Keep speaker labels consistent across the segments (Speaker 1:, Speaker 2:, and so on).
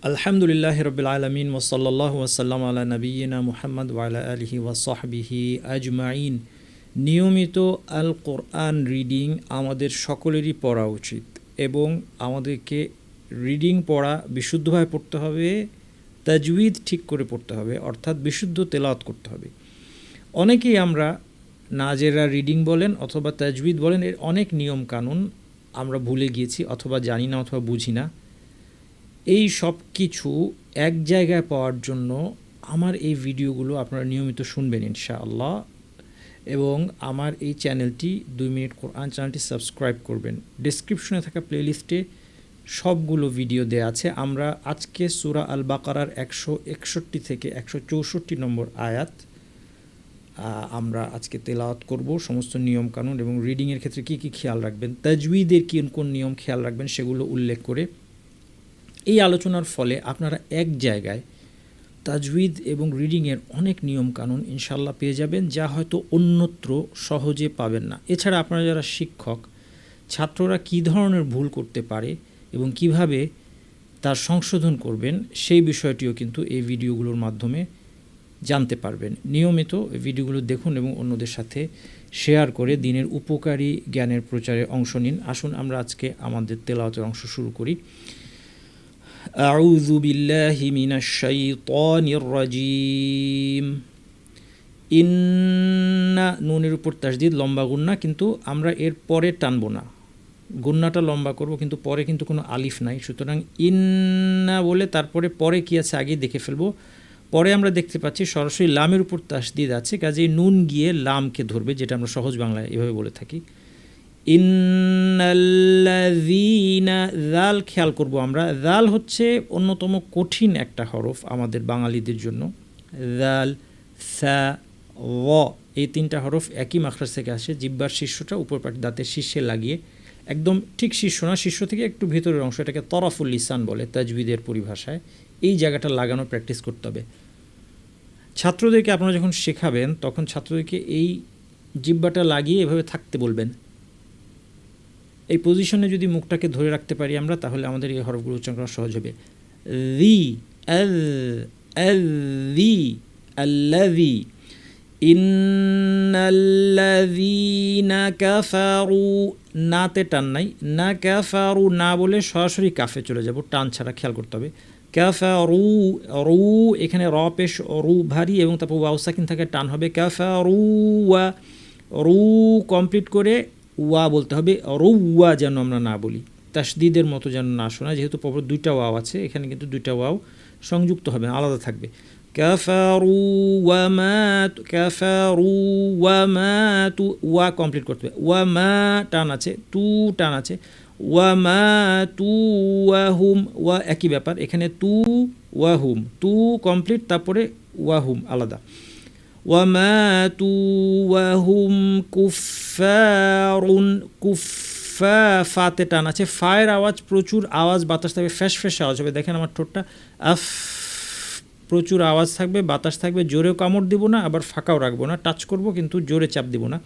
Speaker 1: আলহামদুলিল্লাহি রাব্বিল আলামিন ওয়া সাল্লাল্লাহু ওয়া সাল্লাম আলা নাবিয়িনা মুহাম্মদ ওয়া আলা আলিহি ওয়া সাহবিহি আজমাইন। নিয়মিত আল কোরআন রিডিং আমাদের সকলেরই পড়া উচিত এবং আমাদেরকে রিডিং পড়া বিশুদ্ধভাবে পড়তে হবে, তাজউইদ ঠিক করে পড়তে হবে, অর্থাৎ বিশুদ্ধ তেলাওয়াত করতে হবে। অনেকেই আমরা নাজেরা রিডিং বলেন অথবা তাজউইদ বলেন, এর অনেক নিয়ম কানুন আমরা ভুলে গিয়েছি অথবা জানি না অথবা বুঝি না। এই সব কিছু এক জায়গায় পাওয়ার জন্য আমার এই ভিডিওগুলো আপনারা নিয়মিত শুনবেন ইনশাআল্লাহ, এবং আমার এই চ্যানেলটি 2 মিনিট কোরআন চ্যানেলটি সাবস্ক্রাইব করবেন। ডেসক্রিপশনে থাকা প্লেলিস্টে সবগুলো ভিডিও দেওয়া আছে। আমরা আজকে সূরা আল বাকারার 161 থেকে 164 নম্বর আয়াত আমরা আজকে তেলাওয়াত করব। সমস্ত নিয়ম কানুন এবং রিডিংয়ের ক্ষেত্রে কী কী খেয়াল রাখবেন, তাজউইদের কোন নিয়ম খেয়াল রাখবেন সেগুলো উল্লেখ করে এই আলোচনার ফলে আপনারা এক জায়গায় তাজউইদ এবং রিডিংয়ের অনেক নিয়ম কানুন ইনশাল্লাহ পেয়ে যাবেন, যা হয়তো অন্যত্র সহজে পাবেন না। এছাড়া আপনারা যারা শিক্ষক, ছাত্ররা কী ধরনের ভুল করতে পারে এবং কিভাবে তার সংশোধন করবেন সেই বিষয়টিও কিন্তু এই ভিডিওগুলোর মাধ্যমে জানতে পারবেন। নিয়মিত ভিডিওগুলো দেখুন এবং অন্যদের সাথে শেয়ার করে দিনের উপকারী জ্ঞানের প্রচারে অংশ নিন। আসুন আমরা আজকে আমাদের তেলাওয়াতের অংশ শুরু করি। আউযু বিল্লাহি মিনাশ শাইতানির রাজিম। ইন্না, নুনের উপর তাসদিদ, লম্বা গুন্না, কিন্তু আমরা এর পরে টানবো না, গুন্নাটা লম্বা করব, কিন্তু পরে কিন্তু কোনো আলিফ নাই। সুতরাং ইন্না বলে তারপরে পরে কী আছে আগে দেখে ফেলবো। পরে আমরা দেখতে পাচ্ছি সরাসরি লামের উপর তাসদিদ আছে, কাজেই নুন গিয়ে লামকে ধরবে, যেটা আমরা সহজ বাংলায় এভাবে বলে থাকি। ইন্নাল্লাযীনা, জাল খেয়াল করব আমরা। জাল হচ্ছে অন্যতম কঠিন একটা হরফ আমাদের বাঙালিদের জন্য। জাল, সা, র, এই তিনটা হরফ একই মাখরাজ থেকে আসে। জিহ্বার শীর্ষটা উপর পাটি দাঁতের শীর্ষে লাগিয়ে, একদম ঠিক শীর্ষ না, শীর্ষ থেকে একটু ভেতরের অংশ, এটাকে তরফুল লিসান বলে তাজউইদের পরিভাষায়। এই জায়গাটা লাগানো প্র্যাকটিস করতে হবে। ছাত্রদেরকে আপনারা যখন শেখাবেন তখন ছাত্রদেরকে এই জিহ্বাটা লাগিয়ে এভাবে থাকতে বলবেন। এই পজিশনে যদি মুখটাকে ধরে রাখতে পারি আমরা, তাহলে আমাদের এই হরফগুলো উচ্চারণ করা সহজ হবে। রি, আল, আল্লি, আল্লাযী, ইন্নাল্লাযীনা কাফারু, নাতে টান নাই, না কাফারু না বলে সরাসরি কাফে চলে যাব, টান ছাড়া, খেয়াল করতে হবে। কাফারু, রু, এখানে র পেশ, রু ভারী এবং তারপর ওয়াও সাকিন থাকে, টান হবে। কাফারু ওয়া, রু কমপ্লিট করে ওয়া বলতে হবে, রুওয়া যেন আমরা না বলি, তাসদিদের মতো যেন না শোনা, যেহেতু পর দুইটা ওয়াও আছে এখানে, কিন্তু দুইটা ওয়াও সংযুক্ত হবে, আলাদা থাকবে। কাফারু ওয়া মাতু, কাফারু ওয়া মাতু, ওয়া কমপ্লিট করতে হবে, ওয়া মা টান আছে, তু টান আছে, ওয়া মাতু ওয়া হুম, ওয়া একই ব্যাপার, এখানে তু ওয়া হুম, তু কমপ্লিট, তারপরে ওয়া হুম আলাদা। ওয়ামাতু ওয়াহুম কুফফারুন, কুফফা, ফাতে টান আছে, ফায়ের আওয়াজ প্রচুর আওয়াজ, বাতাস থাকবে, ফ্যাস ফ্যাস আওয়াজ হবে। দেখেন আমার ঠোঁটটা, আফ, প্রচুর আওয়াজ থাকবে, বাতাস থাকবে, জোরেও কামড় দিব না আবার ফাঁকাও রাখবো না, টাচ করব কিন্তু জোরে চাপ দিব না।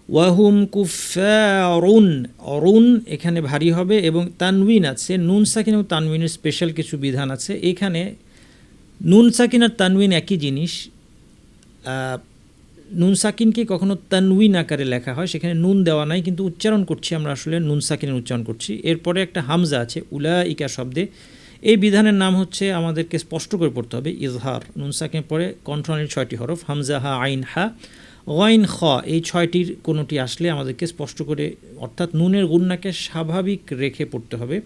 Speaker 1: ওয়াহুম কুফফারুন, অরুন এখানে ভারী হবে এবং তানউইন আছে, নুন সাকিন এবং তানউইনের স্পেশাল কিছু বিধান আছে এখানে। নুন সাকিন আর তানউইন একই জিনিস। নুন সাকিনকে কখনো তানউইন আকারে লেখা হয়, সেখানে নুন দেওয়া নাই, কিন্তু উচ্চারণ করছি আমরা আসলে নুন সাকিনের উচ্চারণ করছি। এরপরে একটা হামজা আছে উলাইকা শব্দে, এই বিধানের নাম হচ্ছে, আমাদেরকে স্পষ্ট করে পড়তে হবে, ইজহার। নুন সাকিনের পরে কণ্ঠনালীর 6টি হরফ, হামজা, হা, আইন, হা, গইন, খ, এই 6টির কোনোটি আসলে আমাদেরকে স্পষ্ট করে, অর্থাৎ নুনের গুন্নাকে স্বাভাবিক রেখে পড়তে হবে।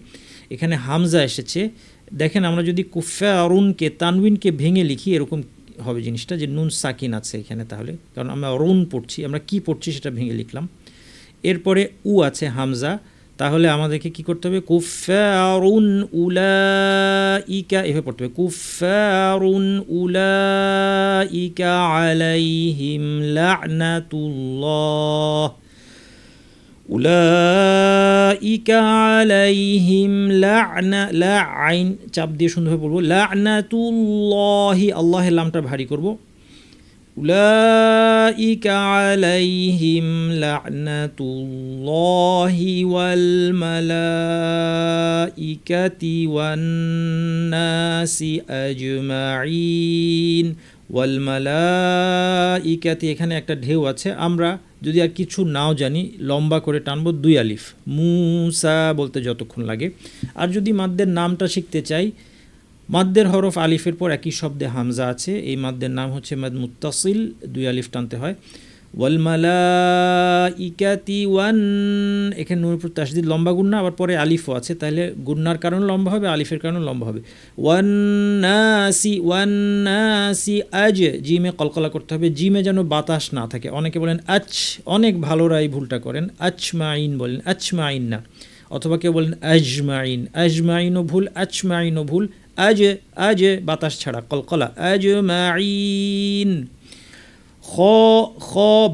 Speaker 1: এখানে হামজা এসেছে, দেখেন আমরা যদি কুফফারুনকে তানউইনকে ভেঙে লিখি এরকম হবে জিনিসটা, যে নুন সাকিন আছে এখানে, তাহলে কারণ আমরা রুন পড়ছি, আমরা কি পড়ছি সেটা ভেঙে লিখলাম। এরপরে উ আছে হামজা, তাহলে আমাদেরকে কি করতে হবে, কুফফারুন উলাইকা এভাবে পড়তে হবে, কুফফারুন উলাইকা আলাইহিম লা'নাতুল্লাহ, উলাইকা আলাইহিম লা'না, লা আইন চাপ দিয়ে সুন্দরভাবে বলবো, লা'নাতুল্লাহি, আল্লাহের লামটা ভারী করব। উলাইকা আলাইহিম লা'নাতুল্লাহি ওয়াল মালাইকাতি ওয়ান নাসি আজমাইন। ওয়াল মালাইকাতি, এখানে একটা ঢেউ আছে, আমরা যদি আর কিছু নাও জানি লম্বা করে টানবো 2 আলিফ, মুসা বলতে যতক্ষণ লাগে। আর যদি মাদ্দের নামটা শিখতে চাই, মাদ্দের হরফ আলিফের পর একই শব্দে হামজা আছে, এই মাদ্দের নাম হচ্ছে মাদ মুত্তাসিল, 2 আলিফ টানতে হয়। ওয়াল মালাইকাতি ওয়ান, এখানে নুনের উপর তাসদিদ লম্বা গুন্না, আবার পরে আলিফও আছে, তাহলে গুন্নার কারণে লম্বা হবে, আলিফের কারণে লম্বা হবে। ওয়ান নাসি আজ, জিমে কলকলা করতে হবে, জিমে যেন বাতাস না থাকে। অনেকে বলেন আচ, অনেক ভালোরা এই ভুলটা করেন, আচমাইন বলেন, আচমাইন না। অথবা কেউ বলেন আজমাইন, আজমাইনও ভুল, আচমাইনও ভুল। আজ বাতাস ছাড়া কলকলা, আজমাইন। খ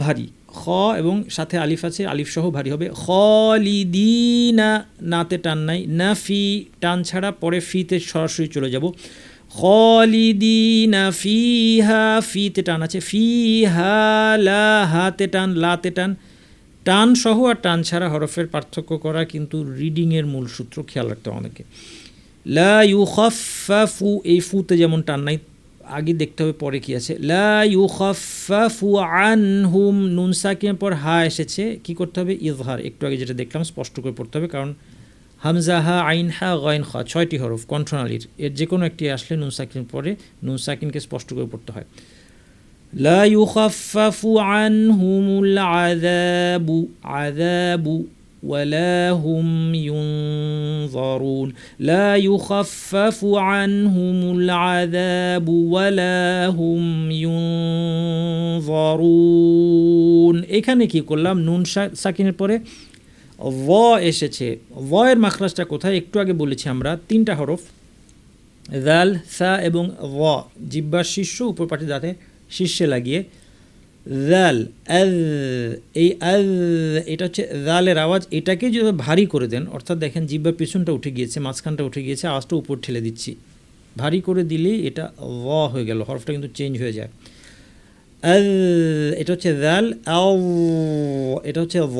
Speaker 1: ভারী, খ এবং সাথে আলিফ আছে, আলিফ সহ ভারী হবে। খালিদিনা, নাতে টান নাই, না ফি টান ছাড়া, পরে ফিতে সরাসরি চলে যাব। খালিদিনা ফিহা, ফিতে টান আছে, ফিহা, লা হাতে টান, লাতে টান। টান সহ আর টান ছাড়া হরফের পার্থক্য করা কিন্তু রিডিংয়ের মূল সূত্র, খেয়াল রাখতে হবে অনেকে। লা ইউখাফফাফু, এই ফুতে যেমন টান নাই, আগে দেখতে হবে পরে কি আছে। লা ইউখাফফাফু আনহুম, নুন সাকিনের পর হা এসেছে, কি করতে হবে? ইজহার, একটু আগে যেটা দেখলাম স্পষ্ট করে পড়তে হবে, কারণ হামজা, হা, আইন, হা, গাইন, খা 6টি হরফ কণ্ঠনালীর, এর যে কোনো একটি আসলে নুন সাকিনের পরে নুন সাকিনকে স্পষ্ট করে পড়তে হয়। লা ইউখাফফাফু আনহুমুল আযাবু ولا هم ينظرون لا يخفف عنهم العذاب ولا هم ينظرون। এখানে কি করলাম? নুন সাকিনের পরে ভ এসেছে, ভয়ের মাখরাজটা কোথায়? একটু আগে বলেছি আমরা 3টা হরফ, দাল, সা এবং ভ, জিহ্বার শীর্ষ উপর পাটি দাঁতে শীর্ষে লাগিয়ে জাল, এই এটা হচ্ছে জালের আওয়াজ, এটাকে যদি ভারী করে দেন, অর্থাৎ দেখেন জিহ্বার পিছনটা উঠে গিয়েছে, মাঝখানটা উঠে গিয়েছে, আওয়াজটা উপর ঠেলে দিচ্ছি, ভারী করে দিলেই এটা ভ হয়ে গেল, হরফটা কিন্তু চেঞ্জ হয়ে যায়। এটা হচ্ছে জাল, এটা হচ্ছে ভ,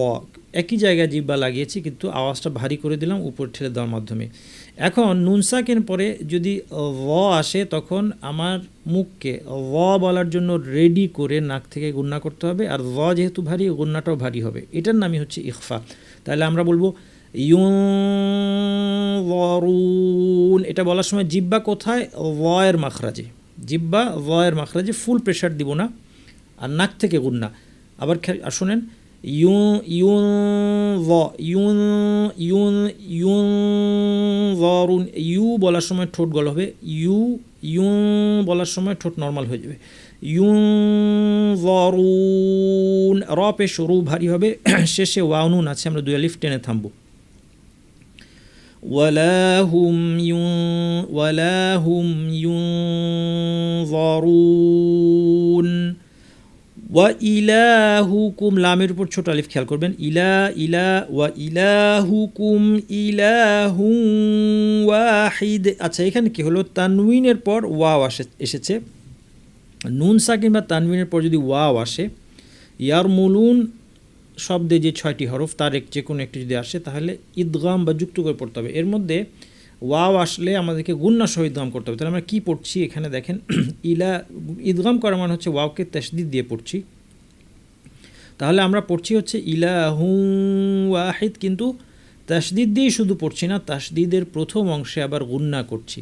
Speaker 1: একই জায়গায় জিহ্বা লাগিয়েছি কিন্তু আওয়াজটা ভারী করে দিলাম উপর ঠেলে দেওয়ার মাধ্যমে। এখন নুন সাকিন পরে যদি ভ আসে, তখন আমার মুখকে ভ বলার জন্য রেডি করে নাক থেকে গুন্না করতে হবে, আর ভ যেহেতু ভারী, গুন্নাটাও ভারী হবে, এটার নামই হচ্ছে ইখফা। তাহলে আমরা বলবো ইউনযরুন, এটা বলার সময় জিহ্বা কোথায়? ভয়ের মাখরাজে, জিহ্বা ভয়ের মাখরাজে, ফুল প্রেশার দিব না, আর নাক থেকে গুন্না। আবার শোনেন, ইউনযরুন, ইউ বলার সময় ঠোঁট গলা হবে, ইউ বলার সময় ঠোঁট নর্মাল হয়ে যাবে। ইউনযরুন, র পেশ রু ভারী হবে, শেষে ওয়াও নুন আছে, আমরা 2 আলিফ টেনে থামব। ওয়ালা হুম ইউনযরুন। ওয়া ইলাহুকুম, লামের উপর ছোট আলিফ, খেয়াল করবেন, ওয়া ইলাহুকুম ইলাহুম ওয়াহিদ। আচ্ছা, এখানে কি হলো? তানউইনের পর ওয়াও এসেছে, নুন সাকিন বা তানউইনের পর যদি ওয়াও আসে, ইয়ারমুলুন শব্দে যে 6টি হরফ, তার যে কোনো একটি যদি আসে, তাহলে ইদগাম বা যুক্ত করে পড়তে হবে। এর মধ্যে ওয়াও আসলে আমাদেরকে গুন্না সহ ইদগাম করতে হবে। তাহলে আমরা কী পড়ছি এখানে দেখেন, ইদগাম করা মানে হচ্ছে ওয়াওকে তাসদিদ দিয়ে পড়ছি, তাহলে আমরা পড়ছি হচ্ছে ইলাহু ওয়াহিদ, কিন্তু তাসদিদ দিয়েই শুধু পড়ছি না, তাসদিদের প্রথম অংশে আবার গুন্না করছি,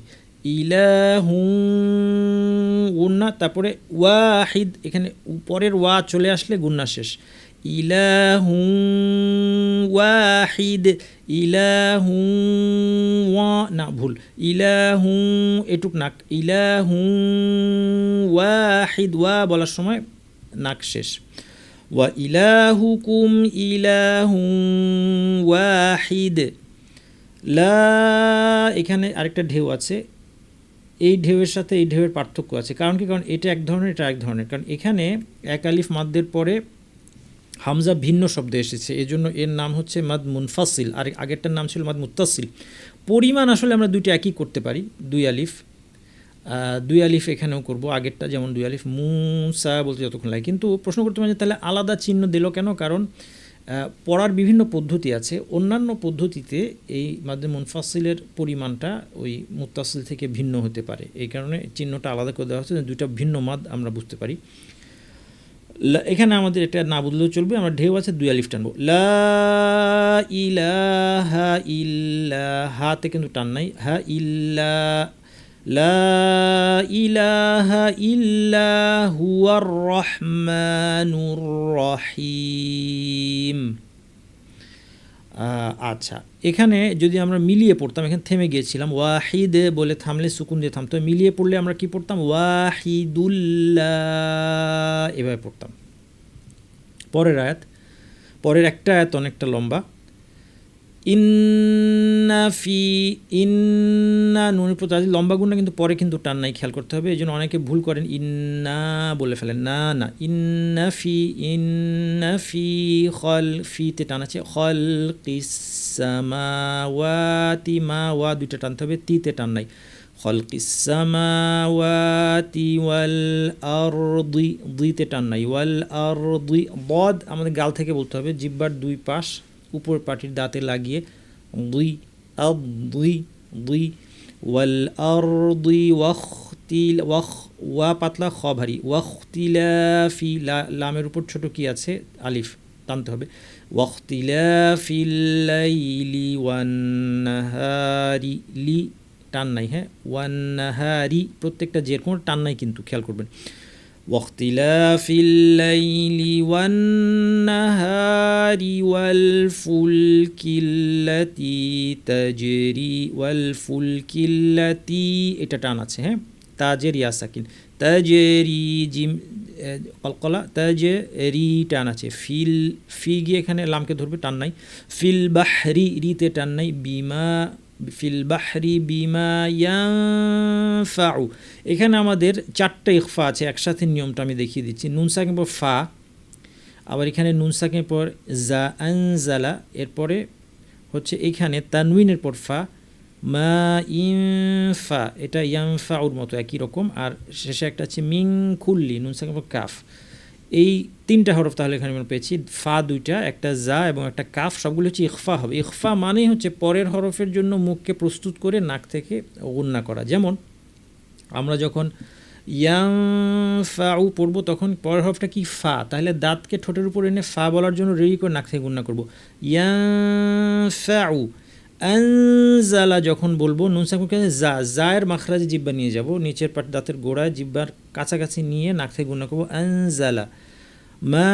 Speaker 1: ইলাহু গুন্না, তারপরে ওয়াহিদ, এখানে পরের ওয়া চলে আসলে গুন্না শেষ। ইলাহু ওয়াহিদ, ইলাহু ওয়া, না ভুল, ইলাহু এটুক নাক, ইলাহু ওয়াহিদ, ওয়া বলার সময় নাক শেষ। ওয়া ইলাহুকুম ইলাহু ওয়াহিদ। লা, এখানে আরেকটা ঢেউ আছে, এই ঢেউয়ের সাথে এই ঢেউয়ের পার্থক্য আছে। কারণ কি? কারণ এটা এক ধরনের, এটা এক ধরনের। কারণ এখানে এক আলিফ মাদ্দের পরে হামজা ভিন্ন শব্দ এসেছে, এজন্য এর নাম হচ্ছে মাদ মুনফাসিল, আর আগেরটার নাম ছিল মাদ মুত্তাসিল। পরিমাণ আসলে আমরা দুইটা একই করতে পারি, 2 আলিফ, দুই আলিফ এখানেও করব, আগেরটা যেমন দুই আলিফ, মুসা বলতে যতক্ষণ লাগে। কিন্তু প্রশ্ন করতে পারেন তাহলে আলাদা চিহ্ন দিল কেন? কারণ পড়ার বিভিন্ন পদ্ধতি আছে, অন্যান্য পদ্ধতিতে এই মাদ্দে মুনফাসিলের পরিমাণটা ওই মুত্তাসিল থেকে ভিন্ন হতে পারে, এই কারণে চিহ্নটা আলাদা করে দেওয়া হচ্ছে, দুইটা ভিন্ন মাদ আমরা বুঝতে পারি। এখানে আমাদের এটা না বুঝলেও চলবে, আমরা ঢেউ আছে দুই আলিফ টানবো, লা ইলাহা ইল্লা, হাতে কিন্তু টান নাই, হা ইল্লা, লা ইলাহা ইল্লা হুয়ার রহমানুর রহিম। আচ্ছা, এখানে যদি আমরা মিলিয়ে পড়তাম, এখানে থেমে গিয়েছিলাম, ওয়াহিদ বলে থামলে সুকুন দিয়ে থামতো, মিলিয়ে পড়লে আমরা কি পড়তাম, ওয়াহিদুল্লাহ, এভাবে পড়তাম। পরের আয়াত, পরের একটা আয়াত অনেকটা লম্বা, ইন্না ফি, ইন্না নুনের প্রতি লম্বা গুণা কিন্তু পরে কিন্তু টান নাই, খেয়াল করতে হবে। এই জন্য অনেকে ভুল করেন, ইন্না বলে ফেলেন, না না, ইন্না ফি খল, ফিতে টান আছে, খলকিস সামাওয়াতি, মা ওয়া দুইটা টানতে হবে, তিতে টান নাই, খলকিস সামাওয়াতি ওয়াল আরদি, দুইতে টান নাই, ওয়াল আরদি, বদ আমাদের গাল থেকে বলতে হবে, জিহ্বার দুই পাশ উপর পাটির দাঁতে লাগিয়ে, দুই দুই দুই, ওয়াল আরদি ওয়াখতিল, ওয়া পাতলা, খ ভারী, ওয়াখতিলাফি, লামের উপর ছোট কি আছে, আলিফ টানতে হবে, ওয়াখতিলাফিল লাইলি ওয়ান নাহারি, লি টান নাই, হ্যাঁ, ওয়ান নাহারি, প্রত্যেকটা জের কোনো টান নাই কিন্তু, খেয়াল করবেন, ওয়াখতিলাফিল লাইলি ওয়ান নাহারি ওয়াল ফুলকিল্লাতি তাজরি, ওয়াল ফুলকিল্লাতি, এটা টান আছে, হ্যাঁ, তাজের ইয়া সাকিন, তাজরি, জিম কলকলা, তাজরি টান আছে, ফিল, ফি গিয়ে এখানে লামকে ধরবে, টান নাই, ফিল বাহরি, রিতে টান নাই, বিমা, ফিল বাহরি বিমা ইয়ানফাউ, এখানে আমাদের চারটা ইখফা আছে, একসাথে নিয়মটা আমি দেখিয়ে দিচ্ছি। নুন সাকিন পর ফা, আবার এখানে নুন সাকিন পর জা, আনজালা, এরপরে হচ্ছে এখানে তানউইনের পর ফা, মা ইনফা, এটা ইয়ানফাউর মতো একই রকম, আর শেষে একটা আছে মিন কুল্লি, নুন সাকিন পর কাফ, এই তিনটা হরফ তাহলে এখানে আমরা পেয়েছি, ফা দুইটা, একটা জা এবং একটা কাফ, সবগুলো হচ্ছে ইখফা হবে। ইখফা মানেই হচ্ছে পরের হরফের জন্য মুখকে প্রস্তুত করে নাক থেকে গুন্না করা। যেমন আমরা যখন ইয়ানফাউ পড়বো তখন পরের হরফটা কি, ফা, তাহলে দাঁতকে ঠোঁটের উপর এনে ফা বলার জন্য রেডি করে নাক থেকে গুন্না করবো, ইয়ানফাউ। আনজালা যখন বলবো নুন সাকিন জা, জায়ের মাখরাজে জিব্বা নিয়ে যাব, নিচের পাট দাঁতের গোড়ায় জিব্বার কাছাকাছি নিয়ে নাক থেকে গুন্না করবো, আনজালা। মা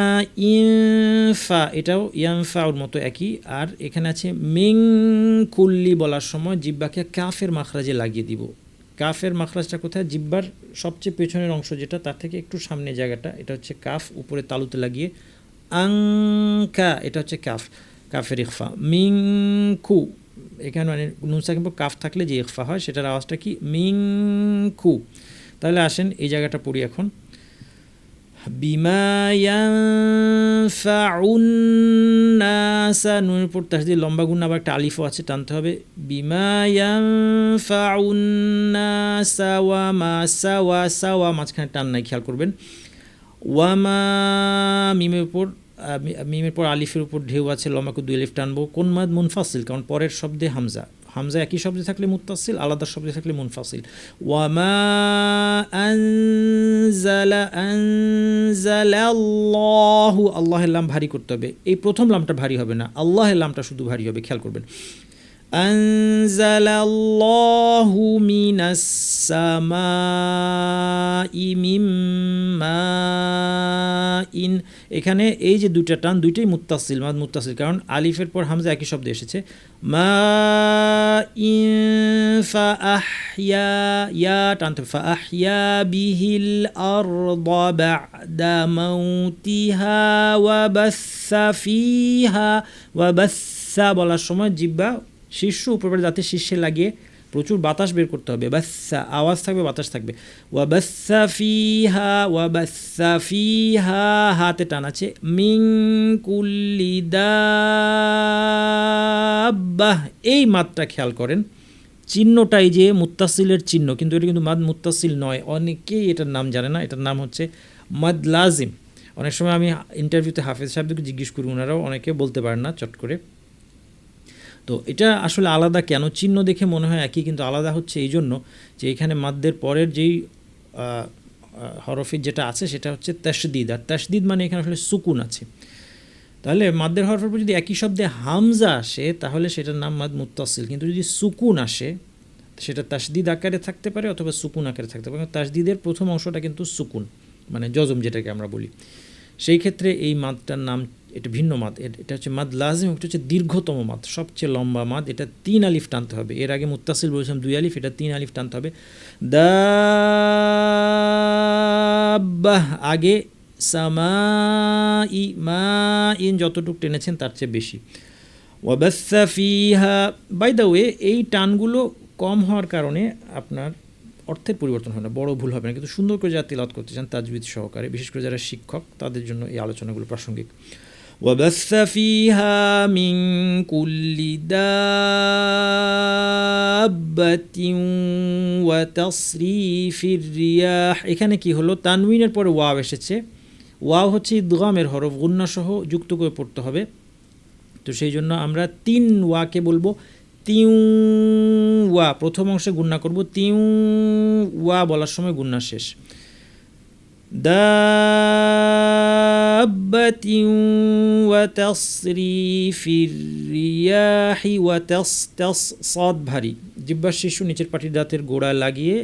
Speaker 1: ইনফা, এটাও ইয়ানফাউর মতো একই। আর এখানে আছে মিন কুল্লি বলার সময় জিব্বাকে কাফের মাখরাজে লাগিয়ে দিব। কাফের মাখরাজটা কোথায়, জিব্বার সবচেয়ে পেছনের অংশ যেটা, তার থেকে একটু সামনে জায়গাটা, এটা হচ্ছে কাফ, উপরে তালুতে লাগিয়ে, আংকা, এটা হচ্ছে কাফ, কাফের ইখফা। মিনকু, এখানে মানে নুন সাকিন পর কাফ থাকলে যে ইখফা হয় সেটার আওয়াজটা কি, মিনকু। তাহলে আসেন এই জায়গাটা পড়ি এখন, বিমা ইয়ানফাউন নাসা, নুনের পর তাসদিদ লম্বা গুণ, আবার একটা আলিফও আছে, টানতে হবে, বিমা ইয়ানফাউন নাসা ওয়া মা সাওয়া, সাওয়া মাঝখানে টান নাই, খেয়াল করবেন, ওয়ামা, মিমের পর আলিফের উপর ঢেউ আছে, লম্বাকে দুই আলিফ টানবো, কোন মাদ মুনফাসিল, কারণ পরের শব্দে হামজা, হামজা একই শব্দে থাকলে মুত্তাসিল, আলাদা শব্দে থাকলে মুনফাসিল। ওয়ামা আনজালা, আনজালাল্লাহু, আল্লাহের লাম ভারী করতে হবে, এই প্রথম লামটা ভারী হবে না, আল্লাহের লামটা শুধু ভারী হবে, খেয়াল করবেন, আনজালাল্লাহু মিনাস সামাই মিম মাইন, এখানে এই যে দুইটা টান দুইটাই মুত্তাসিল, মাদ মুত্তাসিল, কারণ আলিফের পর হামজা একই শব্দে এসেছে, মাইন, ফাআহইয়া, ইয়া টানতে, ফাআহইয়া বিহিল আরদা বা'দা মাউতিহা ওয়া বাসসা ফিহা, ওয়া বাসসা বলার সময় জিহ্বা শীর্ষ উপরের দাঁতে শীর্ষে লাগিয়ে প্রচুর বাতাস বের করতে হবে, বাসসা আওয়াজ থাকবে, বাতাস থাকবে, ওয়া বাসসা ফিহা, ওয়া বাসসা ফিহা, হাতে টান আছে, মিন কুল্লি দাব্বাহ, এই মাত্রা খেয়াল করেন, চিহ্নটাই যে মুত্তাসিলের চিহ্ন, কিন্তু এটা কিন্তু মাদ মুত্তাসিল নয়। অনেকেই এটার নাম জানে না। এটার নাম হচ্ছে মাদ লাজিম। অনেক সময় আমি ইন্টারভিউতে হাফেজ সাহেবদেরকে জিজ্ঞেস করি, ওনারাও অনেকে বলতে পারেন না চট করে। তো এটা আসলে আলাদা কেন? চিহ্ন দেখে মনে হয় একই, কিন্তু আলাদা হচ্ছে এই জন্য যে এখানে মাদ্দের পরের যেই হরফের যেটা আছে সেটা হচ্ছে তাশদিদ, আর তাশদিদ মানে এখানে আসলে সুকুন আছে। তাহলে মাদ্দের হরফের পর যদি একই শব্দে হামজা আসে তাহলে সেটার নাম মাদ মুত্তাসিল, কিন্তু যদি সুকুন আসে সেটা তাশদিদ আকারে থাকতে পারে অথবা সুকুন আকারে থাকতে পারে। তাশদিদের প্রথম অংশটা কিন্তু সুকুন, মানে জজম যেটাকে আমরা বলি। সেই ক্ষেত্রে এই মাদটার নাম, এটা ভিন্ন মাদ, এটা হচ্ছে মাদ লাজিম, এটা হচ্ছে দীর্ঘতম মাদ, সবচেয়ে লম্বা মাদ। এটা 3 আলিফ টানতে হবে। এর আগে মুত্তাসিল বলেছিলাম 2 আলিফ, এটা 3 আলিফ টানতে হবে। দাব্বাহ আগে, সামাই মা ইন যতটুকু টেনেছেন তার চেয়ে বেশি। ওয়াবাসসা ফিহা, বাই দ্য ওয়ে এই টানগুলো কম হওয়ার কারণে আপনার অর্থের পরিবর্তন হয় না, বড় ভুল হবে না, কিন্তু সুন্দর করে যারা তিলাওয়াত করতে চান তাজবিদ সহকারে, বিশেষ করে যারা শিক্ষক তাদের জন্য এই আলোচনাগুলো প্রাসঙ্গিক। ওয়াবাসসা ফিহা মিন কুল্লি দাব্বাতিন ওয়া তাসরিফির রিয়াহ। এখানে কি হলো, তানউইনের পরে ওয়াও এসেছে। ওয়াও হচ্ছে ইদগামের হরফ, গুন্না সহ যুক্ত করে পড়তে হবে। তো সেই জন্য আমরা 3 ওয়াকে বলবো তিউ ওয়া, প্রথম অংশে গুন্না করব, তিউ ওয়া বলার সময় গুন্না শেষ। দাব্বাতিন ওয়া তাসরিফির রিয়াহি ওয়া তাস সাদ ভারী, জিহ্বার শীর্ষ নিচের পাটির দাঁতের গোড়া লাগিয়ে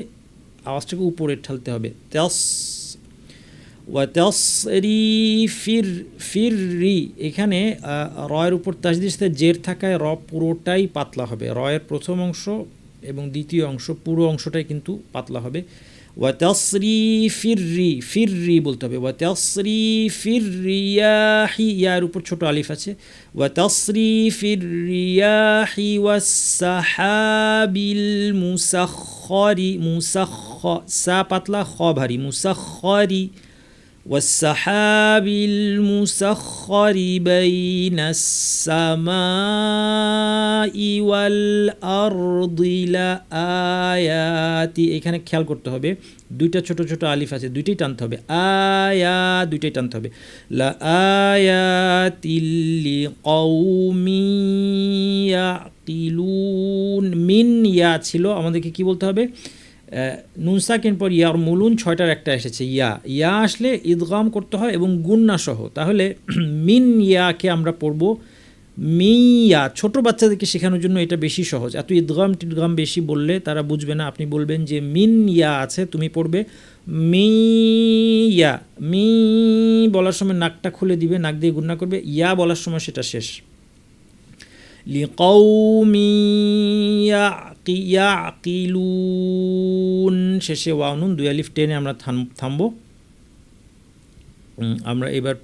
Speaker 1: আওয়াজটাকে উপরে ঠালতে হবে। তাস ওয়া তাসরিফির, এখানে রয়ের উপর তাসদিদের সাথে জের থাকায় র পুরোটাই পাতলা হবে। রয়ের প্রথম অংশ এবং দ্বিতীয় অংশ পুরো অংশটাই কিন্তু পাতলা হবে। ওয়া তাসরিফির বলতে হবে। ওয়া তাসরিফির রিয়াহি, ইয়ার উপর ছোট আলিফ আছে। ওয়া তাসরিফির রিয়াহি ওয়াস সাহাবিল মুসাখখারি, সা পাতলা, খ ভারী, মুসাখখারি والسحاب المسخر بين السماء والأرض لآيات। এখানে খেয়াল করতে হবে দুইটা ছোট ছোট আলিফ আছে, দুইটাই টানতে হবে। আয়া, দুইটাই টানতে হবে। লাআয়াতিল লিকাউমিন ইয়াকিলুন। মিন ইয়া ছিল, আমাদেরকে কি বলতে হবে? নুন সাকিন পর ইয়ার মুলুন, 6টার একটা এসেছে ইয়া। ইয়া আসলে ইদগাম করতে হয় এবং গুন্না সহ। তাহলে মিন ইয়াকে আমরা পড়ব মিয়া। ছোট বাচ্চাদেরকে শেখানোর জন্য এটা বেশি সহজ। এত ইদগাম টিদগাম বেশি বললে তারা বুঝবে না। আপনি বলবেন যে মিন ইয়া আছে, তুমি পড়বে মিয়া। মি বলার সময় নাকটা খুলে দিবে, নাক দিয়ে গুন্না করবে। ইয়া বলার সময় সেটা শেষ। লিকাউমি ইয়াকিলুন, শেষে ওয়াও নুন 2 আলিফ টেনে আমরা থামবো। আমরা এবার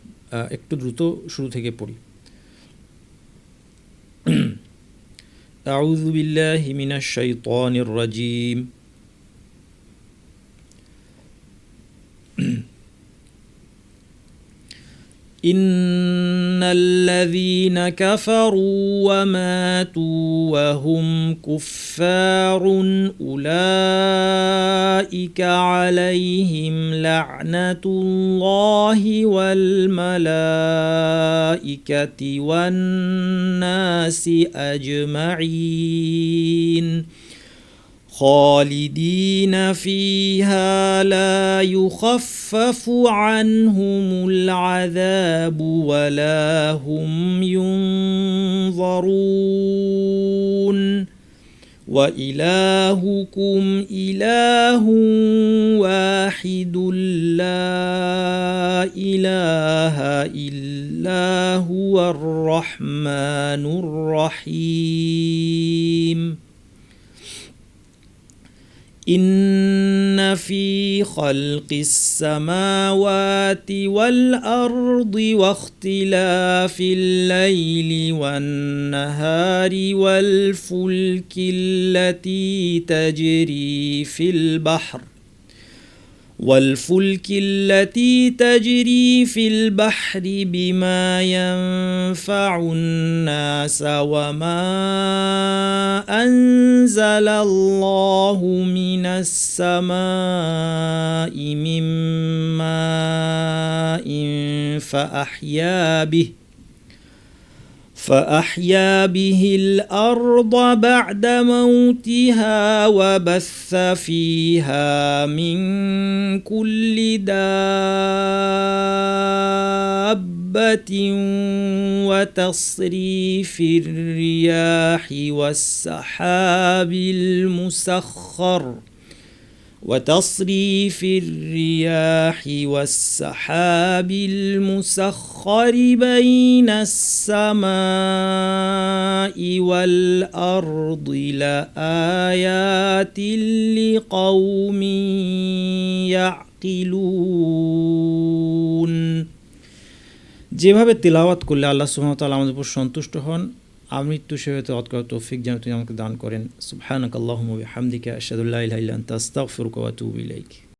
Speaker 1: একটু দ্রুত শুরু থেকে পড়ি। আউযু বিল্লাহি মিনাশ শাইতানির রাজিম। إن الذين كفروا وماتوا وهم كفار أولئك عليهم لعنة الله والملائكة والناس أجمعين خالدين فيها لا يخفف عنهم العذاب ولا هم ينظرون وإلهكم إله واحد لا إله إلا هو الرحمن الرحيم إن في خلق السماوات والأرض واختلاف الليل والنهار والفلك التي تجري في البحر والفلك التي تجري في البحر بما ينفع الناس وما أنزل الله من السماء من ماء فأحيا به الأرض بعد موتها وبث فيها من كل دابة وتصريف الرياح والسحاب المسخر بين السماء والأرض لآيات لقوم يعقلون। যেভাবে তিলাওয়াত করলে আল্লাহ সুবহানাহু ওয়া তাআলা আমাদের উপর সন্তুষ্ট হন, আমৃত্যু সেভাবে তেলাওয়াত করার তৌফিক যেন তিনি আমাকে দান করেন। সুবহানাকাল্লাহুম্মা ওয়া বিহামদিকা আশহাদু আল্লা ইলাহা ইল্লা আনতা আস্তাগফিরুকা ওয়া আতুবু ইলাইক।